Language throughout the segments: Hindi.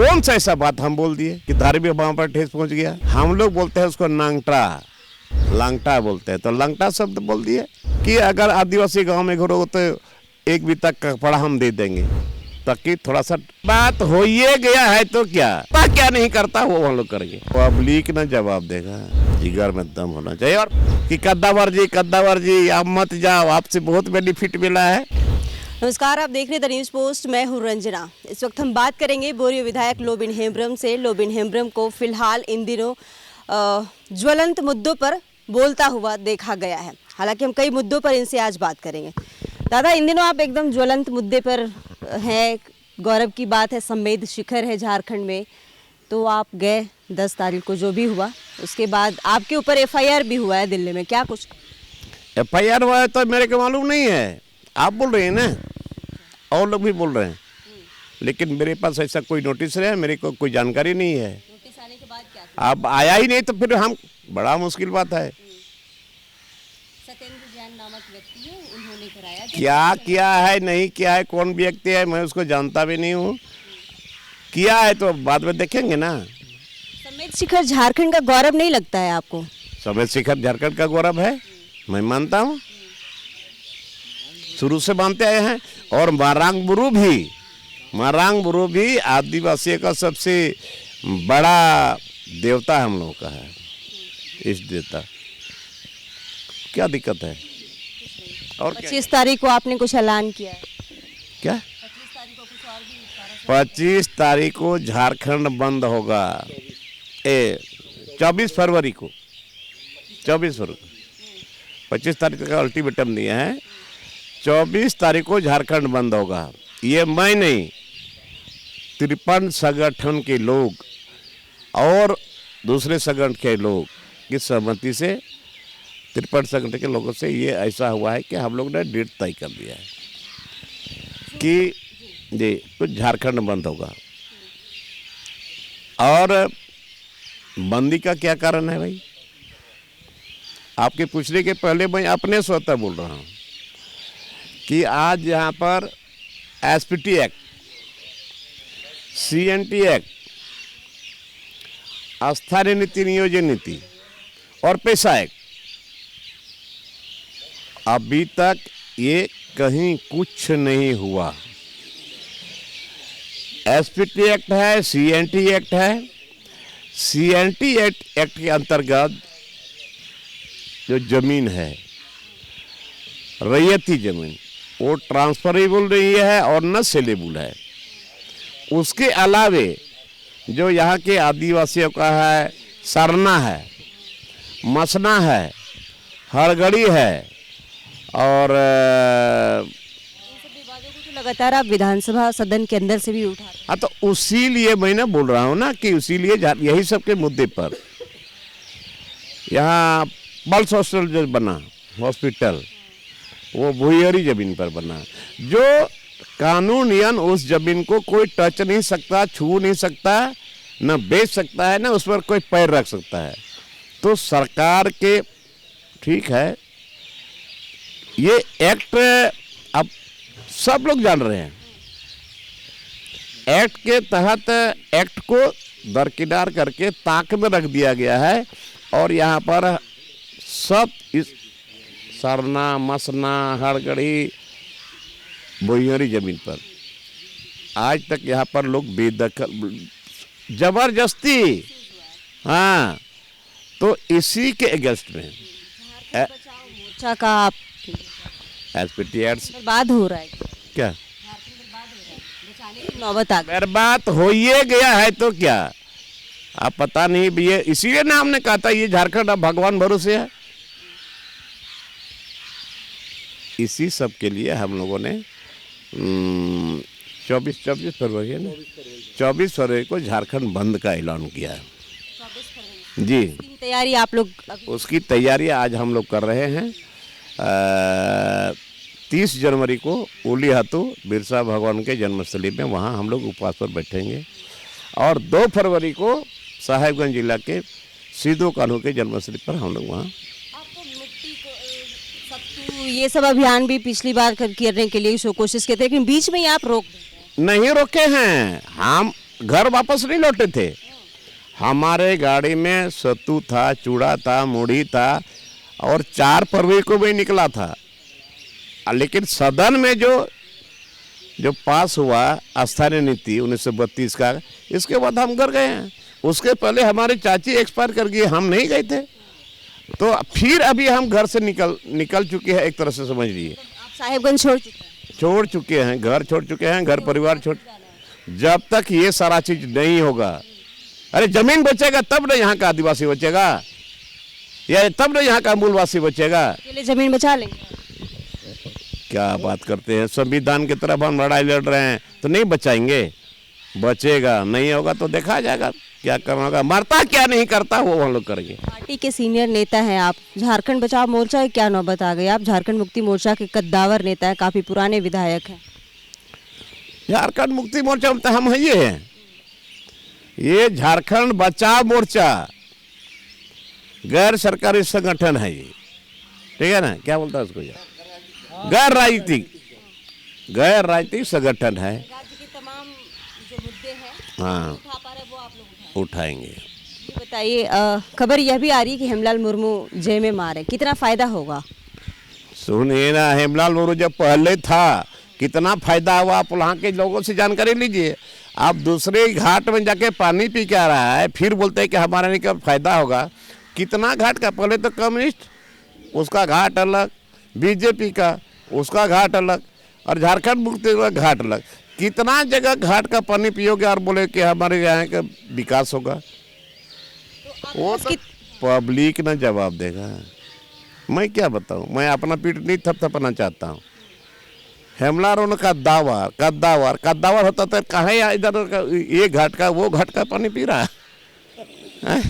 कौन सा ऐसा बात हम बोल दिए कि धार्मिक भाव पर ठेस पहुंच गया? हम लोग बोलते हैं उसको नांगटा, लांगटा बोलते हैं, तो लांगटा शब्द बोल दिए कि अगर आदिवासी गांव में घरोगे तो एक बीता कपड़ा हम दे देंगे, ताकि थोड़ा सा बात हो ही गया है तो क्या नहीं करता वो हम लोग करेंगे। पब्लिक ना जवाब देगा, जिगर में दम होना चाहिए। और कि कद्दावर जी आप मत जाओ, आपसे बहुत बेनिफिट मिला है। नमस्कार, आप देख रहे हैं द न्यूज़ पोस्ट। मैं हूं रंजना। इस वक्त हम बात करेंगे बोरियो विधायक लोबिन हेम्ब्रम से। लोबिन हेम्ब्रम को फिलहाल इन दिनों ज्वलंत मुद्दों पर बोलता हुआ देखा गया है। हालांकि हम कई मुद्दों पर इनसे आज बात करेंगे। दादा, इन दिनों आप एकदम ज्वलंत मुद्दे पर हैं। गौरव की बात है, संवेद शिखर है झारखंड में, तो आप गए 10 तारीख को, जो भी हुआ उसके बाद आपके ऊपर FIR भी हुआ है दिल्ली में। क्या कुछ FIR हुआ है तो मेरे को मालूम नहीं है, आप बोल रहे हैं ना, और लोग भी बोल रहे हैं, लेकिन मेरे पास ऐसा कोई नोटिस है, मेरे को कोई जानकारी नहीं है। नोटिस आने के बाद क्या? आप आया ही नहीं तो फिर हम, बड़ा मुश्किल बात है। सत्येंद्र जैन नामक व्यक्ति है, उन्होंने कराया। क्या किया है, नहीं किया है, कौन व्यक्ति है, मैं उसको जानता भी नहीं हूँ। किया है तो बाद में देखेंगे ना। संवेद शिखर झारखंड का गौरव नहीं लगता है आपको? संवेद शिखर झारखंड का गौरव है, मैं मानता हूँ, शुरू से मानते आए हैं। और मारांग बुरू भी आदिवासियों का सबसे बड़ा देवता हम लोगों का है, इष्ट देवता। क्या दिक्कत है? और 25 तारीख को आपने कुछ ऐलान किया है? क्या 25 तारीख को कुछ और भी? 25 तारीख को झारखंड बंद होगा। 24 फरवरी को 25 तारीख का अल्टीमेटम दिया है। 24 तारीख को झारखंड बंद होगा। ये मैं नहीं, 53 संगठन के लोग और दूसरे संगठन के लोग की सहमति से, 53 संगठन के लोगों से ये ऐसा हुआ है कि हम लोग ने डेट तय कर दिया है कि जी कुछ झारखंड बंद होगा। और बंदी का क्या कारण है भाई? आपके पूछने के पहले मैं अपने स्वतः बोल रहा हूँ कि आज यहाँ पर SPT एक्ट, CNT एक्ट, स्थानीय नीति नियोजन नीति और पेशा एक्ट, अभी तक ये कहीं कुछ नहीं हुआ। SPT एक्ट है, CNT एक्ट है। CNT एक्ट के अंतर्गत जो जमीन है, रैयती जमीन, वो ट्रांसफरेबल नहीं है और न सेलेबल है। उसके अलावे जो यहाँ के आदिवासियों का है, सरना है, मसना है, हड़गड़ी है, और तो लगातार आप विधानसभा सदन के अंदर से भी उठा रहे हैं। हाँ, तो उसी लिए मैं ना बोल रहा हूँ ना कि उसी लिए यही सब के मुद्दे पर यहाँ पल्स हॉस्टल जो बना, हॉस्पिटल, वो भूयरी जमीन पर बना, जो कानूनियन उस जमीन को कोई टच नहीं सकता, छू नहीं सकता, न बेच सकता है, न उस पर कोई पैर रख सकता है। तो सरकार के, ठीक है, ये एक्ट अब सब लोग जान रहे हैं, एक्ट के तहत एक्ट को दरकिनार करके ताक में रख दिया गया है। और यहाँ पर सब इस सरना, मसना, हड़गड़ी, भुइयरी जमीन पर आज तक यहाँ पर लोग बेदखल, जबरदस्ती, हाँ, तो इसी के अगेंस्ट में मोर्चा का आप SPT एक्ट बर्बाद हो रहा है क्या? बचाने की नौबत आ गई। बर्बाद हो ही गया है तो क्या? आप पता नहीं भी, ये इसीलिए ना हमने कहा था ये झारखंड अब भगवान भरोसे है। इसी सब के लिए हम लोगों ने 24 फरवरी है ना, 24 फरवरी को झारखंड बंद का ऐलान किया है। 24 फरवरी जी, तैयारी आप लोग उसकी तैयारी आज हम लोग कर रहे हैं। 30 जनवरी को ओली हाथू बिरसा भगवान के जन्मस्थली में, वहाँ हम लोग उपवास पर बैठेंगे। और 2 फरवरी को साहेबगंज जिला के सीधो कान्हू के जन्मस्थली पर हम लोग वहाँ। आपको मिट्टी को सत्तू ये सब अभियान भी पिछली बार करने के लिए कोशिश की थी, लेकिन बीच में ही आप रोक देते हैं। नहीं रोके हैं हम, घर वापस नहीं लौटे थे। हमारे गाड़ी में सत्तू था, चूड़ा था, मूढ़ी था और 4 फरवरी को भी निकला था। लेकिन सदन में जो पास हुआ स्थानीय नीति 1932 का, इसके बाद हम घर गए हैं। उसके पहले हमारे चाची एक्सपायर कर गई, हम नहीं गए थे। तो फिर अभी हम घर से निकल चुके हैं, एक तरह से समझ लीजिए। आप साहेबगंज छोड़ चुके हैं। घर छोड़ चुके हैं, घर परिवार छोड़। जब तक ये सारा चीज नहीं होगा, अरे जमीन बचेगा तब ना यहाँ का आदिवासी बचेगा, या तब ना यहाँ का मूलवासी बचेगा। अकेले जमीन बचा लेंगे। क्या बात करते हैं, संविधान की तरफ हम लड़ाई लड़ रहे हैं तो नहीं बचाएंगे। बचेगा, नहीं होगा तो देखा जाएगा क्या करना होगा। मरता क्या नहीं करता वो हम लोग करेंगे। पार्टी के सीनियर नेता हैं आप, झारखंड बचाओ मोर्चा की क्या नौबत आ गई। आप झारखंड मुक्ति मोर्चा के कद्दावर नेता हैं, काफी पुराने विधायक हैं। झारखंड मुक्ति मोर्चा में तो हम ये हैं, ये झारखंड बचाओ मोर्चा गैर सरकारी संगठन है ये, ठीक है ना, क्या बोलता है उसको, गैर राजनीतिक संगठन है। राज्य के तमाम जो मुद्दे हैं हाँ, उठा पा रहे वो आप लोग उठाएंगे। ये बताइए, खबर यह भी आ रही है कि हेमलाल मुर्मू जेल में मारे, कितना फायदा होगा। सुनिए ना, हेमलाल मुर्मू जब पहले था कितना फायदा हुआ, आप वहाँ के लोगों से जानकारी लीजिए। आप दूसरे घाट में जाके पानी पी के आ रहा है, फिर बोलते हैं कि हमारा नहीं क्या फायदा होगा। कितना घाट का, पहले तो कम्युनिस्ट उसका घाट अलग, बीजेपी का उसका घाट अलग, और झारखंड मुक्ति का घाट अलग। कितना जगह घाट का पानी पियोगे और बोले कि हमारे यहाँ का विकास होगा, वो तो पब्लिक ना जवाब देगा। मैं क्या बताऊँ, मैं अपना पीठ नहीं थपथपाना चाहता हूँ। हेमलाल मुर्मू का कद्दावर होता तो कहाँ इधर ये घाट का वो घाट का पानी पी रहा है।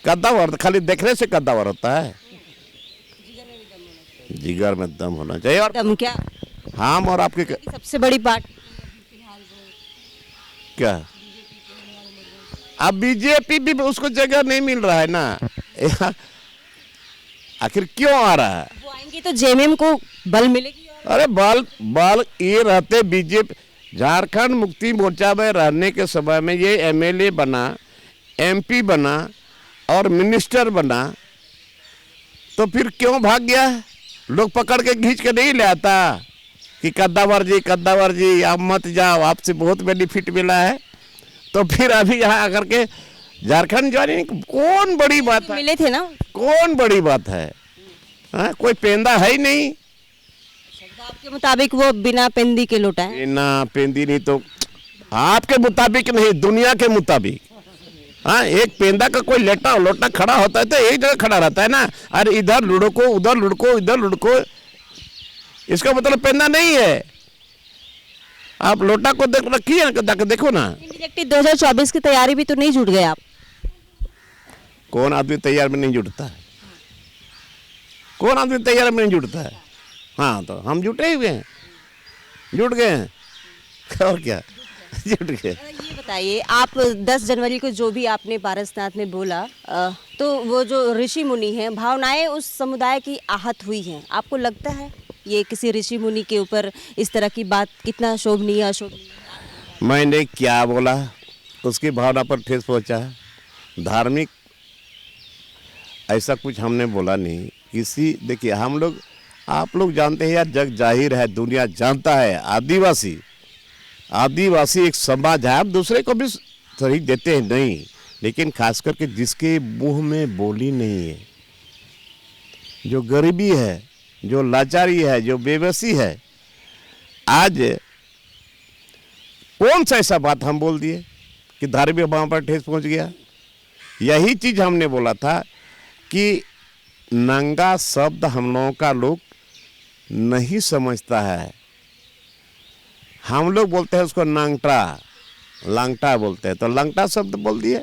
कद्दावर खाली देखने से कद्दावर होता है, जिगर में दम होना चाहिए। और दम क्या, हम और आपके सबसे बड़ी पार्टी क्या, अब बीजेपी भी उसको जगह नहीं मिल रहा है ना। आखिर क्यों आ रहा है, वो आएंगे तो जेएमएम को बल मिलेगी। अरे बाल ये रहते बीजेपी झारखंड मुक्ति मोर्चा में रहने के समय में ये एमएलए बना, एमपी बना और मिनिस्टर बना, तो फिर क्यों भाग गया। लोग पकड़ के खींच के नहीं ले आता कि कद्दावर जी आप मत जाओ, आपसे बहुत बेनिफिट मिला है। तो फिर अभी यहाँ आकर के झारखंड ज्वाइन, कौन बड़ी बात है, मिले थे ना, कौन बड़ी बात है। हाँ, कोई पेंदा है ही नहीं। आपके मुताबिक वो बिना पेंदी के लौटा है। बिना पेंदी नहीं तो आपके मुताबिक नहीं, दुनिया के मुताबिक। हाँ, एक पेंदा का कोई लोटा खड़ा होता है तो एक जगह खड़ा रहता है ना। अरे इधर लुढ़को उधर लुढ़को इधर लुढ़को, इसका मतलब पेंदा नहीं है। आप लोटा को देख रखिए ना, देखो ना। इलेक्टेड 2024 की तैयारी भी तो नहीं जुट गए आप। कौन आदमी तैयार में नहीं जुटता है, कौन आदमी तैयार में नहीं जुटता है। हाँ, तो हम जुटे हुए हैं, जुट गए हैं, और क्या जुट गए। ये बताइए, आप 10 जनवरी को जो भी आपने पारसनाथ में बोला, तो वो जो ऋषि मुनि हैं, भावनाएं उस समुदाय की आहत हुई हैं। आपको लगता है ये किसी ऋषि मुनि के ऊपर इस तरह की बात कितना शोभनीय अशोभनीय। मैंने क्या बोला, उसकी भावना पर ठेस पहुंचा। धार्मिक ऐसा कुछ हमने बोला नहीं किसी। देखिए हम लोग, आप लोग जानते हैं यार, जग जाहिर है, दुनिया जानता है, आदिवासी एक समाज है। आप दूसरे को भी सही देते हैं नहीं, लेकिन खास करके जिसके मुंह में बोली नहीं है, जो गरीबी है, जो लाचारी है, जो बेबसी है, आज कौन सा ऐसा बात हम बोल दिए कि धार्मिक भाव पर ठेस पहुंच गया। यही चीज हमने बोला था कि नंगा शब्द हम लोगों का लोग नहीं समझता है। हम लोग बोलते हैं उसको लांगटा बोलते हैं, तो लांगटा शब्द बोल दिए।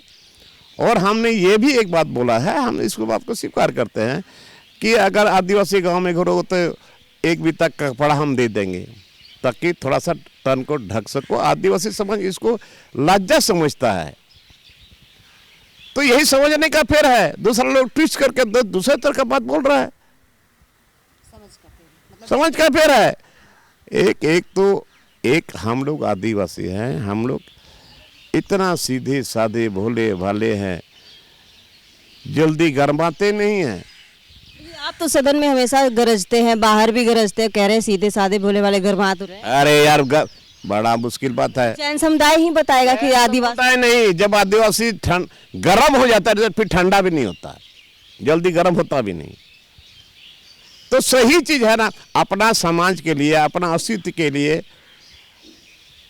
और हमने ये भी एक बात बोला है, हम इसको बात को स्वीकार करते हैं कि अगर आदिवासी गांव में घर हो तो एक बित्ता कपड़ा हम दे देंगे ताकि थोड़ा सा तन को ढक सको। आदिवासी समाज इसको लज्जा समझता है, तो यही समझने का फेर है। दूसरा लोग ट्विस्ट करके दूसरे तरह का बात बोल रहा है, समझ का फेर है। एक हम लोग आदिवासी हैं, हम लोग इतना सीधे साधे भोले भाले हैं, जल्दी गरमाते नहीं हैं। आप तो सदन में हमेशा गरजते हैं, बाहर भी गरजते हैं, कह रहे हैं सीधे साधे भोले वाले गरमा तो रहे हैं। अरे यार बड़ा मुश्किल बात है। जैन समुदाय ही बताएगा कि आदिवासी पता है नहीं, जब आदिवासी गर्म हो जाता है तो फिर ठंडा भी नहीं होता, जल्दी गर्म होता भी नहीं। तो सही चीज है ना, अपना समाज के लिए, अपना अस्तित्व के लिए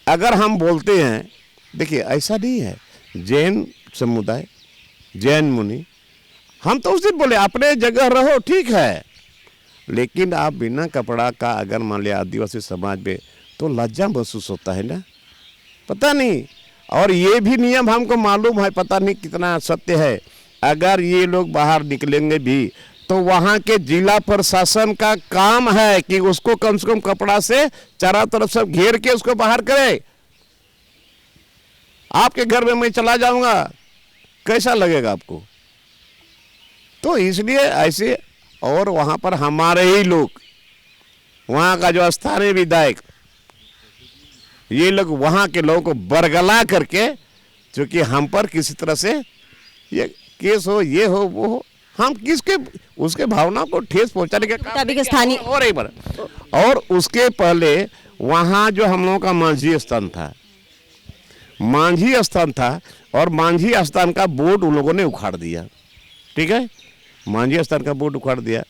अगर हम बोलते हैं, देखिए ऐसा नहीं है। जैन समुदाय, जैन मुनि, हम तो उस दिन बोले अपने जगह रहो, ठीक है, लेकिन आप बिना कपड़ा का अगर मान लिया आदिवासी समाज में, तो लज्जा महसूस होता है ना, पता नहीं। और ये भी नियम हमको मालूम है, पता नहीं कितना सत्य है, अगर ये लोग बाहर निकलेंगे भी तो वहाँ के जिला प्रशासन का काम है कि उसको कम से कम कपड़ा से चारों तरफ से घेर के उसको बाहर करे। आपके घर में मैं चला जाऊंगा, कैसा लगेगा आपको? तो इसलिए ऐसे, और वहाँ पर हमारे ही लोग, वहाँ का जो स्थानीय विधायक, ये लोग वहाँ के लोगों को बरगला करके, क्योंकि हम पर किसी तरह से ये केस हो, ये हो, वो हो, हम किसके उसके भावना को ठेस पहुंचाने के मुताबिक स्थानीय और एक बार। और उसके पहले वहाँ जो हम लोगों का मांझी स्थान था, मांझी स्थान था, और मांझी स्थान का बोर्ड उन लोगों ने उखाड़ दिया, ठीक है, मांझी स्थान का बोर्ड उखाड़ दिया।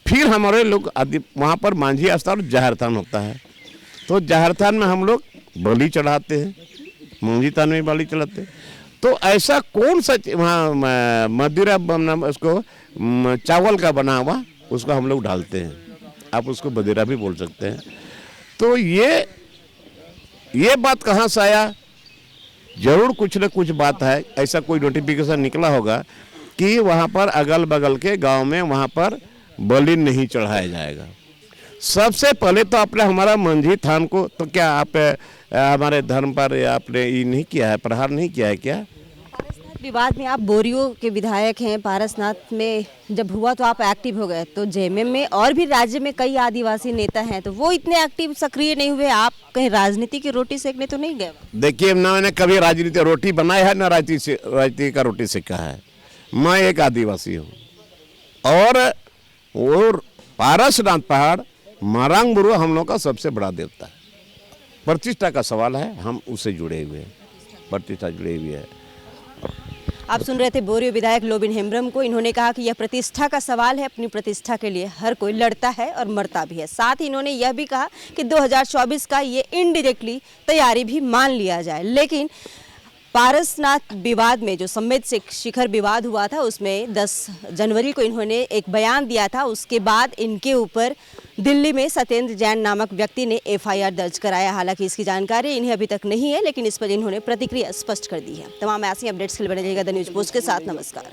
फिर हमारे लोग वहाँ पर मांझी स्थान और जहर थान होता है, तो जहर थान में हम लोग बलि चढ़ाते हैं, मांझी थान में बलि चढ़ाते हैं। तो ऐसा कौन सा वहाँ मदिरा उसको चावल का बना हुआ उसको हम लोग डालते हैं, आप उसको मदिरा भी बोल सकते हैं। तो ये बात कहाँ से आया? जरूर कुछ न कुछ बात है, ऐसा कोई नोटिफिकेशन निकला होगा कि वहाँ पर अगल बगल के गांव में वहाँ पर बलि नहीं चढ़ाया जाएगा। सबसे पहले तो आपने हमारा मंझी थान को, तो क्या आप हमारे धर्म पर आपने ये नहीं किया है, प्रहार नहीं किया है क्या? पारसनाथ विवाद में आप बोरियो के विधायक हैं, पारसनाथ में जब हुआ तो आप एक्टिव हो गए, तो जेएमएम में और भी राज्य में कई आदिवासी नेता हैं, तो वो इतने एक्टिव सक्रिय नहीं हुए, आप कहीं राजनीति की रोटी सेकने तो नहीं गए? देखिए ना, मैंने कभी राजनीति रोटी बनाई है ना राजनीति का रोटी सेका है। मैं एक आदिवासी हूँ, और वो पारसनाथ पहाड़ मारांग बुरु हम लोग का सबसे बड़ा देवता है। प्रतिष्ठा का सवाल है, हम उससे जुड़े हुए हैं, प्रतिष्ठा जुड़े हुए हैं। आप सुन रहे थे बोरियो विधायक लोबिन हेम्ब्रम को। इन्होंने कहा कि यह प्रतिष्ठा का सवाल है, अपनी प्रतिष्ठा के लिए हर कोई लड़ता है और मरता भी है। साथ ही इन्होंने यह भी कहा कि 2024 का ये इनडायरेक्टली तैयारी भी मान लिया जाए। लेकिन पारसनाथ विवाद में जो सम्मेद शिखर विवाद हुआ था, उसमें 10 जनवरी को इन्होंने एक बयान दिया था। उसके बाद इनके ऊपर दिल्ली में सत्येंद्र जैन नामक व्यक्ति ने एफआईआर दर्ज कराया। हालांकि इसकी जानकारी इन्हें अभी तक नहीं है, लेकिन इस पर इन्होंने प्रतिक्रिया स्पष्ट कर दी है। तमाम ऐसी अपडेट्स के लिए बने रहिएगा द न्यूज़ पोस्ट के साथ। नमस्कार।